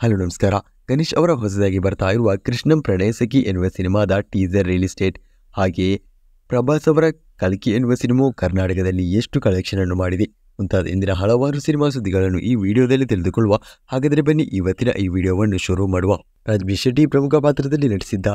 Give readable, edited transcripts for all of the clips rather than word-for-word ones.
Hello ನಮಸ್ಕಾರ. ಗಣೇಶ್ ಅವರ ಹೊಸದಾಗಿ ಬರ್ತಾ ಇರುವ ಕೃಷ್ಣಂ ಪ್ರಣಯ ಸಖಿ ಎನ್ನುವ ಸಿನಿಮಾದ ಟೀಸರ್ ರಿಲೀಸ್ ಡೇಟ್, ಹಾಗೆಯೇ ಪ್ರಭಾಸ್ ಅವರ ಕಲ್ಕಿ ಎನ್ನುವ ಸಿನಿಮಾವು ಕರ್ನಾಟಕದಲ್ಲಿ ಎಷ್ಟು ಕಲೆಕ್ಷನ್ ಅನ್ನು ಮಾಡಿದೆ ಮುಂತಾದ ಇಂದಿನ ಹಲವಾರು ಸಿನಿಮಾ ಸುದ್ದಿಗಳನ್ನು ಈ ವಿಡಿಯೋದಲ್ಲಿ ತಿಳಿದುಕೊಳ್ಳುವ. ಹಾಗಾದರೆ ಬನ್ನಿ ಇವತ್ತಿನ ಈ ವಿಡಿಯೋವನ್ನು ಶುರು ಮಾಡುವ. ರಾಜ್ಬೀರ್ ಶೆಟ್ಟಿ ಪ್ರಮುಖ ಪಾತ್ರದಲ್ಲಿ ನಟಿಸಿದ್ದ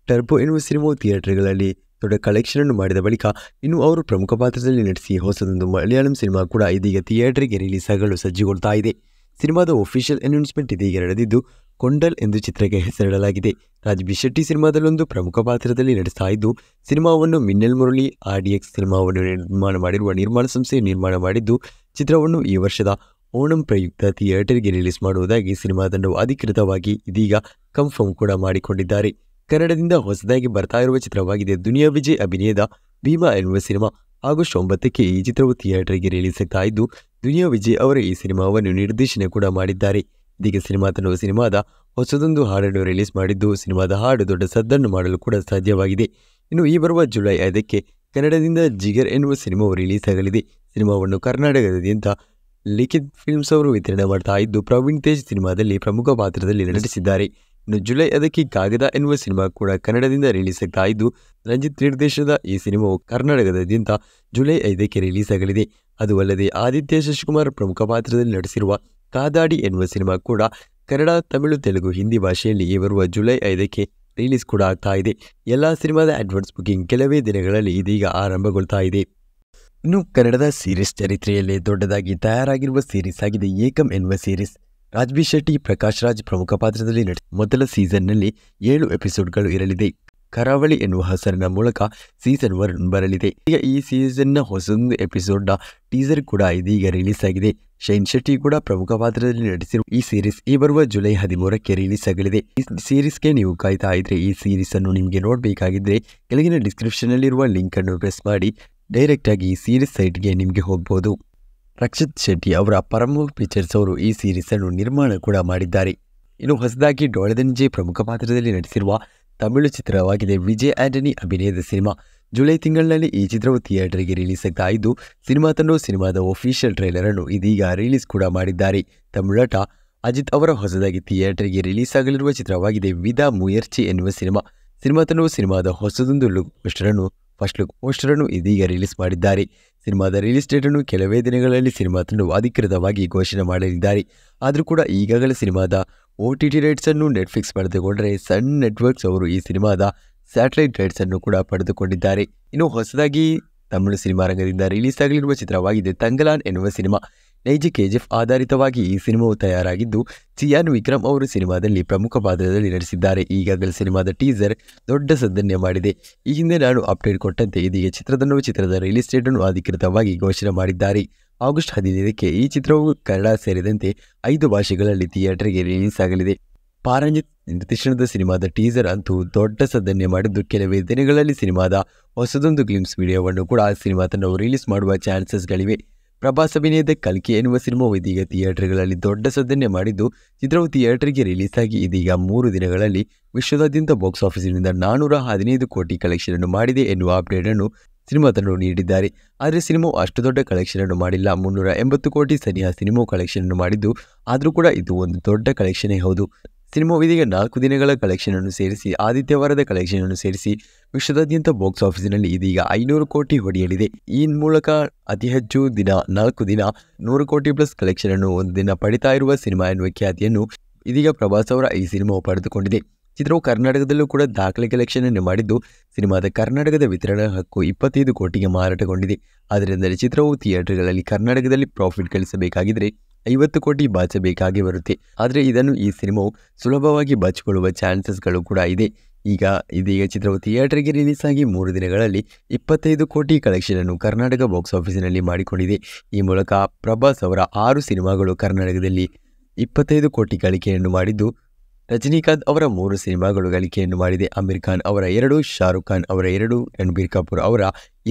ಟರ್ಬೋ ಎನ್ನುವ ಸಿನಿಮಾವು ಥಿಯೇಟರ್ಗಳಲ್ಲಿ ದೊಡ್ಡ ಕಲೆಕ್ಷನ್ ಅನ್ನು ಮಾಡಿದ ಬಳಿಕ ಇನ್ನು ಅವರು ಪ್ರಮುಖ ಪಾತ್ರದಲ್ಲಿ ನಟಿಸಿ ಹೊಸದೊಂದು ಮಲಯಾಳಂ ಸಿನಿಮಾ ಕೂಡ ಇದೀಗ ಥಿಯೇಟರ್ಗೆ ರಿಲೀಸ್ ಆಗಲು ಸಜ್ಜುಗೊಳ್ತಾ ಇದೆ. ಸಿನಿಮಾದ ಒಫಿಷಿಯಲ್ ಅನೌನ್ಸ್ಮೆಂಟ್ ಇದೀಗ ನಡೆದಿದ್ದು ಕೊಂಡಲ್ ಎಂದು ಚಿತ್ರಕ್ಕೆ ಹೆಸರಿಡಲಾಗಿದೆ. ರಾಜ್ಬೀರ್ ಶೆಟ್ಟಿ ಸಿನಿಮಾದಲ್ಲೊಂದು ಪ್ರಮುಖ ಪಾತ್ರದಲ್ಲಿ ನಟಿಸ್ತಾ ಇದ್ದು, ಸಿನಿಮಾವನ್ನು ಮಿನ್ನಲ್ ಮುರಳಿ ಆರ್ಡಿಎಕ್ಸ್ ಸಿನಿಮಾವನ್ನು ನಿರ್ಮಾಣ ಮಾಡಿರುವ ನಿರ್ಮಾಣ ಸಂಸ್ಥೆ ನಿರ್ಮಾಣ ಮಾಡಿದ್ದು, ಚಿತ್ರವನ್ನು ಈ ವರ್ಷದ ಓಣಂ ಪ್ರಯುಕ್ತ ಥಿಯೇಟರ್ಗೆ ರಿಲೀಸ್ ಮಾಡುವುದಾಗಿ ಸಿನಿಮಾ ತಂಡವು ಅಧಿಕೃತವಾಗಿ ಇದೀಗ ಕನ್ಫರ್ಮ್ ಕೂಡ ಮಾಡಿಕೊಂಡಿದ್ದಾರೆ. ಕನ್ನಡದಿಂದ ಹೊಸದಾಗಿ ಬರ್ತಾ ಇರುವ ಚಿತ್ರವಾಗಿದೆ ದುನಿಯಾ ವಿಜಯ್ ಅಭಿನಯದ ಭೀಮಾ ಎನ್ನುವ ಸಿನಿಮಾ. ಆಗಸ್ಟ್ 9ಕ್ಕೆ ಈ ಚಿತ್ರವು ಥಿಯೇಟರ್ಗೆ ರಿಲೀಸ್ ಆಗ್ತಾ ಇದ್ದು, ದುನಿಯಾ ವಿಜಯ್ ಅವರು ಈ ಸಿನಿಮಾವನ್ನು ನಿರ್ದೇಶನ ಕೂಡ ಮಾಡಿದ್ದಾರೆ. ಇದೀಗ ಸಿನಿಮಾ ತಂಡವು ಸಿನಿಮಾದ ಹೊಸದೊಂದು ಹಾಡನ್ನು ರಿಲೀಸ್ ಮಾಡಿದ್ದು, ಸಿನಿಮಾದ ಹಾಡು ದೊಡ್ಡ ಸದ್ದನ್ನು ಮಾಡಲು ಕೂಡ ಸಾಧ್ಯವಾಗಿದೆ. ಇನ್ನು ಈ ಬರುವ ಜುಲೈ 5ಕ್ಕೆ ಕನ್ನಡದಿಂದ ಜಿಗರ್ ಎನ್ನುವ ಸಿನಿಮಾವು ರಿಲೀಸ್ ಆಗಲಿದೆ. ಸಿನಿಮಾವನ್ನು ಕರ್ನಾಟಕದಾದ್ಯಂತ ಲಿಖಿತ್ ಫಿಲ್ಮ್ಸ್ ಅವರು ವಿತರಣೆ ಮಾಡ್ತಾ ಇದ್ದು, ಪ್ರವೀಣ್ ತೇಜ್ ಸಿನಿಮಾದಲ್ಲಿ ಪ್ರಮುಖ ಪಾತ್ರದಲ್ಲಿ ನಟಿಸಿದ್ದಾರೆ. ಇನ್ನು ಜುಲೈ 5ಕ್ಕೆ ಕಾಗದ ಎನ್ನುವ ಸಿನಿಮಾ ಕೂಡ ಕನ್ನಡದಿಂದ ರಿಲೀಸ್ ಆಗ್ತಾ ಇದ್ದು, ರಂಜಿತ್ ನಿರ್ದೇಶನದ ಈ ಸಿನಿಮಾವು ಕರ್ನಾಟಕದಾದ್ಯಂತ ಜುಲೈ 5ಕ್ಕೆ ರಿಲೀಸ್ ಆಗಲಿದೆ. ಅದು ಅಲ್ಲದೆ ಆದಿತ್ಯ ಶಶಿಕುಮಾರ್ ಪ್ರಮುಖ ಪಾತ್ರದಲ್ಲಿ ನಟಿಸಿರುವ ಕಾದಾಡಿ ಎನ್ನುವ ಸಿನಿಮಾ ಕೂಡ ಕನ್ನಡ, ತಮಿಳು, ತೆಲುಗು, ಹಿಂದಿ ಭಾಷೆಯಲ್ಲಿ ಈ ಬರುವ ಜುಲೈ 5ಕ್ಕೆ ರಿಲೀಸ್ ಕೂಡ ಆಗ್ತಾ ಇದೆ. ಎಲ್ಲ ಸಿನಿಮಾದ ಅಡ್ವಾನ್ಸ್ ಬುಕಿಂಗ್ ಕೆಲವೇ ದಿನಗಳಲ್ಲಿ ಇದೀಗ ಆರಂಭಗೊಳ್ತಾ ಇದೆ. ಇನ್ನು ಕನ್ನಡದ ಸೀರೀಸ್ ಚರಿತ್ರೆಯಲ್ಲೇ ದೊಡ್ಡದಾಗಿ ತಯಾರಾಗಿರುವ ಸೀರೀಸ್ ಆಗಿದೆ ಏಕಂ ಎನ್ನುವ ಸೀರೀಸ್. ರಾಜ್ಬೀರ್ ಶೆಟ್ಟಿ, ಪ್ರಕಾಶ್ ರಾಜ್ ಪ್ರಮುಖ ಪಾತ್ರದಲ್ಲಿ ಮೊದಲ ಸೀಸನ್ನಲ್ಲಿ 7 ಎಪಿಸೋಡ್ಗಳು ಇರಲಿದೆ. ಕರಾವಳಿ ಎನ್ನುವ ಹೆಸರಿನ ಮೂಲಕ ಸೀಸನ್ 1 ಬರಲಿದೆ. ಈಗ ಈ ಸೀಸನ್ನ ಹೊಸದೊಂದು ಎಪಿಸೋಡ್ನ ಟೀಸರ್ ಕೂಡ ಇದೀಗ ರಿಲೀಸ್ ಆಗಿದೆ. ಶೈನ್ ಶೆಟ್ಟಿ ಕೂಡ ಪ್ರಮುಖ ಪಾತ್ರದಲ್ಲಿ ನಟಿಸಿರುವ ಈ ಸೀರೀಸ್ ಈ ಬರುವ ಜುಲೈ 13ಕ್ಕೆ ರಿಲೀಸ್ ಆಗಲಿದೆ. ಈ ಸೀರೀಸ್ಗೆ ನೀವು ಕಾಯ್ತಾ ಇದ್ರೆ, ಈ ಸೀರೀಸ್ ಅನ್ನು ನಿಮಗೆ ನೋಡಬೇಕಾಗಿದ್ರೆ ಕೆಳಗಿನ ಡಿಸ್ಕ್ರಿಪ್ಷನ್ ನಲ್ಲಿರುವ ಲಿಂಕ್ ಅನ್ನು ಪ್ರೆಸ್ ಮಾಡಿ ಡೈರೆಕ್ಟ್ ಆಗಿ ಈ ಸೀರೀಸ್ ಸೈಟ್ಗೆ ನಿಮಗೆ ಹೋಗಬಹುದು. ರಕ್ಷಿತ್ ಶೆಟ್ಟಿ ಅವರ ಪರಮೂರ್ ಪಿಕ್ಚರ್ಸ್ ಅವರು ಈ ಸೀರೀಸ್ ಅನ್ನು ನಿರ್ಮಾಣ ಕೂಡ ಮಾಡಿದ್ದಾರೆ. ಇನ್ನು ಹೊಸದಾಗಿ ಡೊಳ್ಳೆದನಿಜೆ ಪ್ರಮುಖ ಪಾತ್ರದಲ್ಲಿ ನಟಿಸಿರುವ ತಮಿಳು ಚಿತ್ರವಾಗಿದೆ ವಿಜಯ್ ಆಂಟನಿ ಅಭಿನಯದ ಸಿನಿಮಾ. ಜುಲೈ ತಿಂಗಳಿನಲ್ಲಿ ಈ ಚಿತ್ರವು ಥಿಯೇಟರ್ಗೆ ರಿಲೀಸ್ ಆಗ್ತಾ ಇದ್ದು, ಸಿನಿಮಾ ತಂಡವು ಸಿನಿಮಾದ ಒಫಿಷಿಯಲ್ ಟ್ರೈಲರ್ ಅನ್ನು ಇದೀಗ ರಿಲೀಸ್ ಕೂಡ ಮಾಡಿದ್ದಾರೆ. ತಮಿಳು ನಟ ಅಜಿತ್ ಅವರ ಹೊಸದಾಗಿ ಥಿಯೇಟರ್ಗೆ ರಿಲೀಸ್ ಆಗಲಿರುವ ಚಿತ್ರವಾಗಿದೆ ವಿದಾ ಮುಯರ್ಚಿ ಎನ್ನುವ ಸಿನಿಮಾ. ಸಿನಿಮಾ ತಂಡವು ಸಿನಿಮಾದ ಹೊಸದೊಂದು ಫಸ್ಟ್ ಲುಕ್ ಪೋಸ್ಟರ್ ಅನ್ನು ಇದೀಗ ರಿಲೀಸ್ ಮಾಡಿದ್ದಾರೆ. ಸಿನಿಮಾದ ರಿಲೀಸ್ ಡೇಟ್ ಅನ್ನು ಕೆಲವೇ ದಿನಗಳಲ್ಲಿ ಸಿನಿಮಾ ತಂಡವು ಅಧಿಕೃತವಾಗಿ ಘೋಷಣೆ ಮಾಡಲಿದ್ದಾರೆ. ಆದರೂ ಕೂಡ ಈಗಾಗಲೇ ಸಿನಿಮಾದ OTT ರೈಟ್ಸ್ ಅನ್ನು ನೆಟ್ಫ್ಲಿಕ್ಸ್ ಪಡೆದುಕೊಂಡರೆ, ಸನ್ ನೆಟ್ವರ್ಕ್ಸ್ ಅವರು ಈ ಸಿನಿಮಾದ ಸ್ಯಾಟಲೈಟ್ ರೈಟ್ಸ್ ಅನ್ನು ಕೂಡ ಪಡೆದುಕೊಂಡಿದ್ದಾರೆ. ಇನ್ನು ಹೊಸದಾಗಿ ತಮಿಳು ಸಿನಿಮಾ ರಂಗದಿಂದ ರಿಲೀಸ್ ಆಗಲಿರುವ ಚಿತ್ರವಾಗಿದೆ ತಂಗಲಾನ್ ಎನ್ನುವ ಸಿನಿಮಾ. ನೈಜ KGF ಆಧಾರಿತವಾಗಿ ಈ ಸಿನಿಮಾವು ತಯಾರಾಗಿದ್ದು, ಚಿಯಾನ್ ವಿಕ್ರಮ್ ಅವರು ಸಿನಿಮಾದಲ್ಲಿ ಪ್ರಮುಖ ಪಾತ್ರದಲ್ಲಿ ನಟಿಸಿದ್ದಾರೆ. ಈಗಾಗಲೇ ಸಿನಿಮಾದ ಟೀಸರ್ ದೊಡ್ಡ ಸದ್ದನ್ನೇ ಮಾಡಿದೆ. ಈ ಹಿಂದೆ ನಾನು ಅಪ್ಡೇಟ್ ಕೊಟ್ಟಂತೆ ಇದೀಗ ಚಿತ್ರದ ರಿಲೀಸ್ ಡೇಟ್ ಅನ್ನು ಅಧಿಕೃತವಾಗಿ ಘೋಷಣೆ ಮಾಡಿದ್ದಾರೆ. ಆಗಸ್ಟ್ 15ಕ್ಕೆ ಈ ಚಿತ್ರವು ಕನ್ನಡ ಸೇರಿದಂತೆ 5 ಭಾಷೆಗಳಲ್ಲಿ ಥಿಯೇಟರ್ಗೆ ರಿಲೀಸ್ ಆಗಲಿದೆ. ಪಾರಂಜಿತ್ ನಿರ್ದೇಶನದ ಸಿನಿಮಾದ ಟೀಸರ್ ಅಂತೂ ದೊಡ್ಡ ಸದ್ದನ್ನೇ ಮಾಡಿದ್ದು, ಕೆಲವೇ ದಿನಗಳಲ್ಲಿ ಸಿನಿಮಾದ ಹೊಸದೊಂದು ಗ್ಲಿಮ್ಸ್ ವಿಡಿಯೋವನ್ನು ಕೂಡ ಸಿನಿಮಾ ತಂಡವು ರಿಲೀಸ್ ಮಾಡುವ ಚಾನ್ಸಸ್ಗಳಿವೆ. ಪ್ರಭಾಸ್ ಅಭಿನಯದ ಕಲ್ಕಿ ಎನ್ನುವ ಸಿನಿಮಾವು ಇದೀಗ ಥಿಯೇಟರ್ಗಳಲ್ಲಿ ದೊಡ್ಡ ಸದ್ದನ್ನೇ ಮಾಡಿದ್ದು, ಚಿತ್ರವು ಥಿಯೇಟರ್ಗೆ ರಿಲೀಸ್ ಆಗಿ ಇದೀಗ 3 ದಿನಗಳಲ್ಲಿ ವಿಶ್ವದಾದ್ಯಂತ ಬಾಕ್ಸ್ ಆಫೀಸಿನಿಂದ 415 ಕೋಟಿ ಕಲೆಕ್ಷನ್ ಅನ್ನು ಮಾಡಿದೆ ಎನ್ನುವ ಅಪ್ಡೇಟ್ ಅನ್ನು ಸಿನಿಮಾ ತಂಡವು ನೀಡಿದ್ದಾರೆ. ಆದರೆ ಸಿನಿಮಾವು ಅಷ್ಟು ದೊಡ್ಡ ಕಲೆಕ್ಷನ್ ಅನ್ನು ಮಾಡಿಲ್ಲ. 380 ಕೋಟಿ ಸನಿಹ ಸಿನಿಮಾವು ಕಲೆಕ್ಷನ್ ಅನ್ನು ಮಾಡಿದ್ದು, ಆದರೂ ಕೂಡ ಇದು ಒಂದು ದೊಡ್ಡ ಕಲೆಕ್ಷನ್ನೇ ಹೌದು. ಸಿನಿಮಾವು ಇದೀಗ 4 ದಿನಗಳ ಕಲೆಕ್ಷನ್ ಅನ್ನು ಸೇರಿಸಿ, ಆದಿತ್ಯವಾರದ ಕಲೆಕ್ಷನ್ ಅನ್ನು ಸೇರಿಸಿ ವಿಶ್ವದಾದ್ಯಂತ ಬಾಕ್ಸ್ ಆಫೀಸಿನಲ್ಲಿ ಇದೀಗ 500 ಕೋಟಿ ಹೊಡೆಯಲಿದೆ. ಈ ಮೂಲಕ ಅತಿ ಹೆಚ್ಚು ದಿನ 4 ದಿನ 100 ಕೋಟಿ ಪ್ಲಸ್ ಕಲೆಕ್ಷನ್ ಅನ್ನು ಒಂದು ದಿನ ಪಡಿತಾ ಇರುವ ಸಿನಿಮಾ ಎನ್ನುವ ಖ್ಯಾತಿಯನ್ನು ಇದೀಗ ಪ್ರಭಾಸ್ ಅವರ ಈ ಸಿನಿಮಾವು ಪಡೆದುಕೊಂಡಿದೆ. ಚಿತ್ರವು ಕರ್ನಾಟಕದಲ್ಲೂ ಕೂಡ ದಾಖಲೆ ಕಲೆಕ್ಷನ್ ಅನ್ನು ಮಾಡಿದ್ದು, ಸಿನಿಮಾದ ಕರ್ನಾಟಕದ ವಿತರಣಾ ಹಕ್ಕು 25 ಕೋಟಿಗೆ ಮಾರಾಟಗೊಂಡಿದೆ. ಆದ್ದರಿಂದ ಚಿತ್ರವು ಥಿಯೇಟರ್ಗಳಲ್ಲಿ ಕರ್ನಾಟಕದಲ್ಲಿ ಪ್ರಾಫಿಟ್ ಗಳಿಸಬೇಕಾಗಿದ್ರೆ 50 ಕೋಟಿ ಬಾಚಬೇಕಾಗಿ ಬರುತ್ತೆ. ಆದರೆ ಇದನ್ನು ಈ ಸಿನಿಮಾವು ಸುಲಭವಾಗಿ ಬಾಚಿಕೊಳ್ಳುವ ಚಾನ್ಸಸ್ಗಳು ಕೂಡ ಇದೆ. ಇದೀಗ ಚಿತ್ರವು ಥಿಯೇಟರ್ಗೆ ರಿಲೀಸ್ ಆಗಿ 3 ದಿನಗಳಲ್ಲಿ 25 ಕೋಟಿ ಕಲೆಕ್ಷನ್ ಅನ್ನು ಕರ್ನಾಟಕ ಬಾಕ್ಸ್ ಆಫೀಸಿನಲ್ಲಿ ಮಾಡಿಕೊಂಡಿದೆ. ಈ ಮೂಲಕ ಪ್ರಭಾಸ್ ಅವರ 6 ಸಿನಿಮಾಗಳು ಕರ್ನಾಟಕದಲ್ಲಿ 25 ಕೋಟಿ ಗಳಿಕೆಯನ್ನು ಮಾಡಿದ್ದು, ರಜನಿಕಾಂತ್ ಅವರ 3 ಸಿನಿಮಾಗಳು ಗಳಿಕೆಯನ್ನು ಮಾಡಿದೆ. ಅಮೀರ್ ಖಾನ್ ಅವರ 2, ಶಾರುಖ್ ಖಾನ್ ಅವರ 2, ರಣಬೀರ್ ಕಪೂರ್ ಅವರ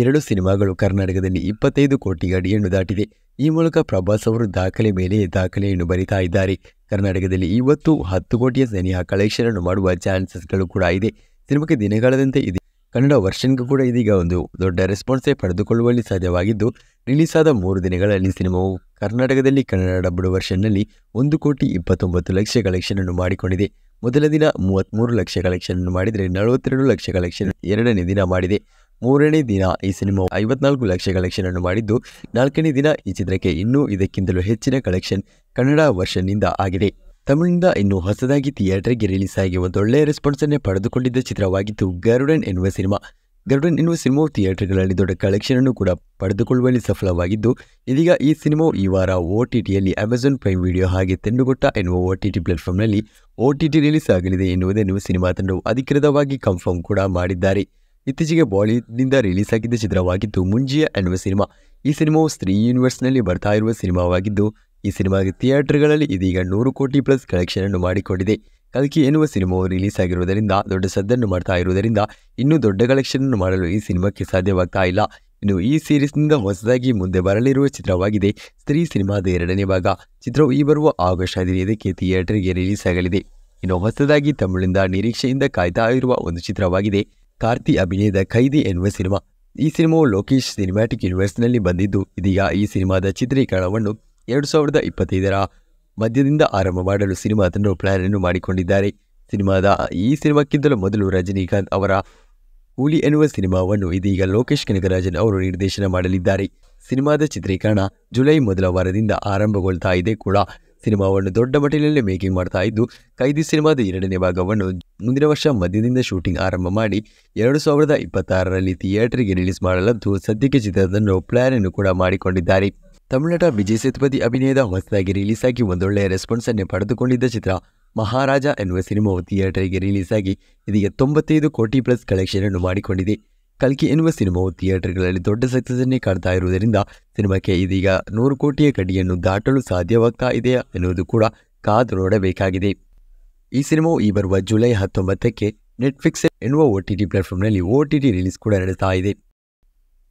2 ಸಿನಿಮಾಗಳು ಕರ್ನಾಟಕದಲ್ಲಿ 25 ಕೋಟಿ ಗಡಿಯನ್ನು ದಾಟಿದೆ. ಈ ಮೂಲಕ ಪ್ರಭಾಸ್ ಅವರು ದಾಖಲೆ ಮೇಲೆ ದಾಖಲೆಯನ್ನು ಬರಿತಾ ಇದ್ದಾರೆ. ಕರ್ನಾಟಕದಲ್ಲಿ ಇವತ್ತು 10 ಕೋಟಿಯ ಸನಿಹ ಕಲೆಕ್ಷನ್ ಅನ್ನು ಮಾಡುವ ಚಾನ್ಸಸ್ಗಳು ಕೂಡ ಇದೆ. ಸಿನಿಮಾಕ್ಕೆ ದಿನಗಳದಂತೆ ಇದೆ. ಕನ್ನಡ ವರ್ಷನ್ಗೂ ಕೂಡ ಇದೀಗ ಒಂದು ದೊಡ್ಡ ರೆಸ್ಪಾನ್ಸೇ ಪಡೆದುಕೊಳ್ಳುವಲ್ಲಿ ಸಾಧ್ಯವಾಗಿದ್ದು, ರಿಲೀಸ್ ಆದ 3 ದಿನಗಳಲ್ಲಿ ಸಿನಿಮಾವು ಕರ್ನಾಟಕದಲ್ಲಿ ಕನ್ನಡ ಡಬ್ಡ್ ವರ್ಷನ್ನಲ್ಲಿ 1,29,00,000 ಕಲೆಕ್ಷನ್ ಅನ್ನು ಮಾಡಿಕೊಂಡಿದೆ. ಮೊದಲ ದಿನ 33 ಲಕ್ಷ ಕಲೆಕ್ಷನ್ ಅನ್ನು ಮಾಡಿದರೆ 42 ಲಕ್ಷ ಕಲೆಕ್ಷನ್ ಎರಡನೇ ದಿನ ಮಾಡಿದೆ. ಮೂರನೇ ದಿನ ಈ ಸಿನಿಮಾವು 54 ಲಕ್ಷ ಕಲೆಕ್ಷನ್ ಅನ್ನು ಮಾಡಿದ್ದು, ನಾಲ್ಕನೇ ದಿನ ಈ ಚಿತ್ರಕ್ಕೆ ಇನ್ನೂ ಇದಕ್ಕಿಂತಲೂ ಹೆಚ್ಚಿನ ಕಲೆಕ್ಷನ್ ಕನ್ನಡ ವರ್ಷನ್ನಿಂದ ಆಗಿದೆ. ತಮಿಳಿನಿಂದ ಇನ್ನು ಹೊಸದಾಗಿ ಥಿಯೇಟರ್ಗೆ ರಿಲೀಸ್ ಆಗಿ ಒಂದೊಳ್ಳೆಯ ರೆಸ್ಪಾನ್ಸ್ ಅನ್ನೇ ಪಡೆದುಕೊಂಡಿದ್ದ ಚಿತ್ರವಾಗಿತ್ತು ಗರುಡನ್ ಎನ್ನುವ ಸಿನಿಮಾ. ಗರುಡನ್ ಎನ್ನುವ ಸಿನಿಮಾವು ಥಿಯೇಟರ್ಗಳಲ್ಲಿ ದೊಡ್ಡ ಕಲೆಕ್ಷನ್ ಅನ್ನು ಕೂಡ ಪಡೆದುಕೊಳ್ಳುವಲ್ಲಿ ಸಫಲವಾಗಿದ್ದು, ಇದೀಗ ಈ ಸಿನಿಮಾವು ಈ ವಾರ OTTಯಲ್ಲಿ ಅಮೆಜಾನ್ ಪ್ರೈಮ್ ವಿಡಿಯೋ ಹಾಗೆ ತೆಂಡುಗೊಟ್ಟ ಎನ್ನುವ OTT ಪ್ಲಾಟ್ಫಾರ್ಮ್ನಲ್ಲಿ OTT ರಿಲೀಸ್ ಆಗಲಿದೆ ಎನ್ನುವುದನ್ನು ಸಿನಿಮಾ ತಂಡವು ಅಧಿಕೃತವಾಗಿ ಕನ್ಫರ್ಮ್ ಕೂಡ ಮಾಡಿದ್ದಾರೆ. ಇತ್ತೀಚೆಗೆ ಬಾಲಿವುಡ್ನಿಂದ ರಿಲೀಸ್ ಆಗಿದ್ದ ಚಿತ್ರವಾಗಿತ್ತು ಮುಂಜಿಯ ಎನ್ನುವ ಸಿನಿಮಾ. ಈ ಸಿನಿಮಾವು ಸ್ತ್ರೀ ಯೂನಿವರ್ಸ್ನಲ್ಲಿ ಬರ್ತಾ ಇರುವ ಸಿನಿಮಾವಾಗಿದ್ದು, ಈ ಸಿನಿಮಾಗೆ ಥಿಯೇಟರ್ಗಳಲ್ಲಿ ಇದೀಗ 100 ಕೋಟಿ ಪ್ಲಸ್ ಕಲೆಕ್ಷನ್ ಅನ್ನು ಮಾಡಿಕೊಂಡಿದೆ. ಕಲ್ಕಿ ಎನ್ನುವ ಸಿನಿಮಾವು ರಿಲೀಸ್ ಆಗಿರುವುದರಿಂದ ದೊಡ್ಡ ಸದ್ದನ್ನು ಮಾಡ್ತಾ ಇರುವುದರಿಂದ ಇನ್ನೂ ದೊಡ್ಡ ಕಲೆಕ್ಷನ್ ಅನ್ನು ಮಾಡಲು ಈ ಸಿನಿಮಾಕ್ಕೆ ಸಾಧ್ಯವಾಗ್ತಾ ಇಲ್ಲ. ಇನ್ನು ಈ ಸೀರೀಸ್ನಿಂದ ಹೊಸದಾಗಿ ಮುಂದೆ ಬರಲಿರುವ ಚಿತ್ರವಾಗಿದೆ ಸ್ತ್ರೀ ಸಿನಿಮಾದ 2ನೇ ಭಾಗ. ಚಿತ್ರವು ಈ ಬರುವ ಆಗಸ್ಟ್ 15ಕ್ಕೆ ಥಿಯೇಟರ್ಗೆ ರಿಲೀಸ್ ಆಗಲಿದೆ. ಇನ್ನು ಹೊಸದಾಗಿ ತಮಿಳಿಂದ ನಿರೀಕ್ಷೆಯಿಂದ ಕಾಯ್ತಾ ಇರುವ ಒಂದು ಚಿತ್ರವಾಗಿದೆ ಕಾರ್ತಿ ಅಭಿನಯದ ಖೈದಿ ಎನ್ನುವ ಸಿನಿಮಾ. ಈ ಸಿನಿಮಾವು ಲೋಕೇಶ್ ಸಿನಿಮ್ಯಾಟಿಕ್ ಯೂನಿವರ್ಸ್ನಲ್ಲಿ ಬಂದಿದ್ದು, ಇದೀಗ ಈ ಸಿನಿಮಾದ ಚಿತ್ರೀಕರಣವನ್ನು 2025ರ ಮಧ್ಯದಿಂದ ಆರಂಭ ಮಾಡಲು ಸಿನಿಮಾ ತಂಡವು ಪ್ಲಾನ್ ಅನ್ನು ಮಾಡಿಕೊಂಡಿದ್ದಾರೆ. ಈ ಸಿನಿಮಾಕ್ಕಿಂತಲೂ ಮೊದಲು ರಜನಿಕಾಂತ್ ಅವರ ಕೂಲಿ ಎನ್ನುವ ಸಿನಿಮಾವನ್ನು ಇದೀಗ ಲೋಕೇಶ್ ಕನಗರಾಜನ್ ಅವರು ನಿರ್ದೇಶನ ಮಾಡಲಿದ್ದಾರೆ. ಸಿನಿಮಾದ ಚಿತ್ರೀಕರಣ ಜುಲೈ ಮೊದಲ ವಾರದಿಂದ ಆರಂಭಗೊಳ್ತಾ ಇದೆ ಕೂಡ. ಸಿನಿಮಾವನ್ನು ದೊಡ್ಡ ಮಟ್ಟಿನಲ್ಲಿ ಮೇಕಿಂಗ್ ಮಾಡ್ತಾ ಇದ್ದು, ಖೈದಿ ಸಿನಿಮಾದ 2ನೇ ಭಾಗವನ್ನು ಮುಂದಿನ ವರ್ಷ ಮಧ್ಯದಿಂದ ಶೂಟಿಂಗ್ ಆರಂಭ ಮಾಡಿ 2026ರಲ್ಲಿ ಥಿಯೇಟರ್ಗೆ ರಿಲೀಸ್ ಮಾಡಲಂತೂ ಸದ್ಯಕ್ಕೆ ಚಿತ್ರತಂಡವು ಪ್ಲಾನ್ ಅನ್ನು ಕೂಡ ಮಾಡಿಕೊಂಡಿದ್ದಾರೆ. ತಮಿಳುನಾಟ ವಿಜಯ್ ಸೇತುಪತಿ ಅಭಿನಯದ ಹೊಸದಾಗಿ ರಿಲೀಸ್ ಆಗಿ ಒಂದೊಳ್ಳೆಯ ರೆಸ್ಪಾನ್ಸ್ ಅನ್ನೇ ಪಡೆದುಕೊಂಡಿದ್ದ ಚಿತ್ರ ಮಹಾರಾಜ ಎನ್ನುವ ಸಿನಿಮಾವು ಥಿಯೇಟರ್ಗೆ ರಿಲೀಸ್ ಆಗಿ ಇದೀಗ 95 ಕೋಟಿ ಪ್ಲಸ್ ಕಲೆಕ್ಷನ್ ಅನ್ನು ಮಾಡಿಕೊಂಡಿದೆ. ಕಲ್ಕಿ ಎನ್ನುವ ಸಿನಿಮಾವು ಥಿಯೇಟರ್ಗಳಲ್ಲಿ ದೊಡ್ಡ ಸಕ್ಸಸ್ ಅನ್ನೇ ಕಾಡ್ತಾ ಇರುವುದರಿಂದ ಸಿನಿಮಾಕ್ಕೆ ಇದೀಗ 100 ಕೋಟಿಯ ಗಡಿಯನ್ನು ದಾಟಲು ಸಾಧ್ಯವಾಗ್ತಾ ಇದೆಯಾ ಎನ್ನುವುದು ಕೂಡ ಕಾದು ನೋಡಬೇಕಾಗಿದೆ. ಈ ಸಿನಿಮಾವು ಈ ಬರುವ ಜುಲೈ 19ಕ್ಕೆ ನೆಟ್ಫ್ಲಿಕ್ಸ್ ಎನ್ನುವ OTT ಪ್ಲಾಟ್ಫಾರ್ಮ್ನಲ್ಲಿ OTT ರಿಲೀಸ್ ಕೂಡ ನಡೆಸ್ತಾ ಇದೆ.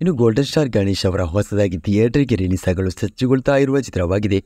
ಇನ್ನು ಗೋಲ್ಡನ್ ಸ್ಟಾರ್ ಗಣೇಶ್ ಅವರ ಹೊಸದಾಗಿ ಥಿಯೇಟರ್ಗೆ ರಿಲೀಸ್ ಆಗಲು ಸಜ್ಜುಗೊಳ್ತಾ ಇರುವ ಚಿತ್ರವಾಗಿದೆ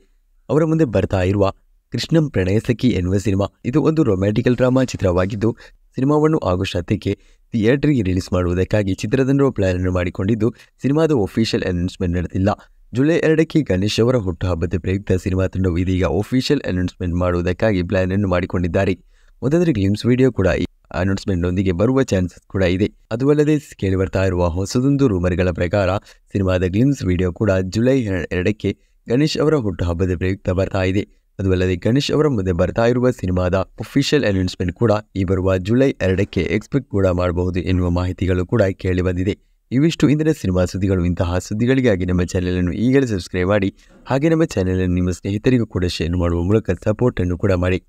ಅವರ ಮುಂದೆ ಬರ್ತಾ ಇರುವ ಕೃಷ್ಣಂ ಪ್ರಣಯಸಖಿ ಎನ್ನುವ ಸಿನಿಮಾ. ಇದು ಒಂದು ರೊಮ್ಯಾಂಟಿಕಲ್ ಡ್ರಾಮಾ ಚಿತ್ರವಾಗಿದ್ದು, ಸಿನಿಮಾವನ್ನು ಆಗಸ್ಟ್ 10ಕ್ಕೆ ಥಿಯೇಟರ್ಗೆ ರಿಲೀಸ್ ಮಾಡುವುದಕ್ಕಾಗಿ ಚಿತ್ರತಂಡವು ಪ್ಲಾನ್ ಅನ್ನು ಮಾಡಿಕೊಂಡಿದ್ದು, ಸಿನಿಮಾದ ಒಫಿಷಿಯಲ್ ಅನೌನ್ಸ್ಮೆಂಟ್ ನಡೆದಿಲ್ಲ. ಜುಲೈ 2ಕ್ಕೆ ಗಣೇಶ್ ಅವರ ಹುಟ್ಟುಹಬ್ಬದ ಪ್ರಯುಕ್ತ ಸಿನಿಮಾ ತಂಡವು ಇದೀಗ ಒಫಿಷಿಯಲ್ ಅನೌನ್ಸ್ಮೆಂಟ್ ಮಾಡುವುದಕ್ಕಾಗಿ ಪ್ಲಾನ್ ಅನ್ನು ಮಾಡಿಕೊಂಡಿದ್ದಾರೆ. ಮೊದಲ ಗ್ಲಿಮ್ಸ್ ವಿಡಿಯೋ ಕೂಡ ಈ ಅನೌನ್ಸ್ಮೆಂಟ್ನೊಂದಿಗೆ ಬರುವ ಚಾನ್ಸಸ್ ಕೂಡ ಇದೆ. ಅದು ಅಲ್ಲದೆ ಕೇಳಿ ಬರ್ತಾ ಇರುವ ಹೊಸದೊಂದು ರೂಮರ್ಗಳ ಪ್ರಕಾರ ಸಿನಿಮಾದ ಗ್ಲಿಮ್ಸ್ ವಿಡಿಯೋ ಕೂಡ ಜುಲೈ 2ಕ್ಕೆ ಗಣೇಶ್ ಅವರ ಹುಟ್ಟುಹಬ್ಬದ ಪ್ರಯುಕ್ತ ಬರ್ತಾ ಇದೆ. ಅದು ಅಲ್ಲದೆ ಗಣೇಶ್ ಅವರ ಮುಂದೆ ಬರ್ತಾ ಇರುವ ಸಿನಿಮಾದ ಅಫಿಷಿಯಲ್ ಅನೌನ್ಸ್ಮೆಂಟ್ ಕೂಡ ಈ ಬರುವ ಜುಲೈ 2ಕ್ಕೆ ಎಕ್ಸ್ಪೆಕ್ಟ್ ಕೂಡ ಮಾಡಬಹುದು ಎನ್ನುವ ಮಾಹಿತಿಗಳು ಕೂಡ ಕೇಳಿ ಬಂದಿದೆ. ಇವಿಷ್ಟು ಇಂದಿನ ಸಿನಿಮಾ ಸುದ್ದಿಗಳು. ಇಂತಹ ಸುದ್ದಿಗಳಿಗಾಗಿ ನಮ್ಮ ಚಾನೆಲನ್ನು ಈಗಲೇ ಸಬ್ಸ್ಕ್ರೈಬ್ ಮಾಡಿ, ಹಾಗೆ ನಮ್ಮ ಚಾನೆಲನ್ನು ನಿಮ್ಮ ಸ್ನೇಹಿತರಿಗೂ ಕೂಡ ಶೇರ್ ಮಾಡುವ ಮೂಲಕ ಸಪೋರ್ಟ್ ಅನ್ನು ಕೂಡ ಮಾಡಿ.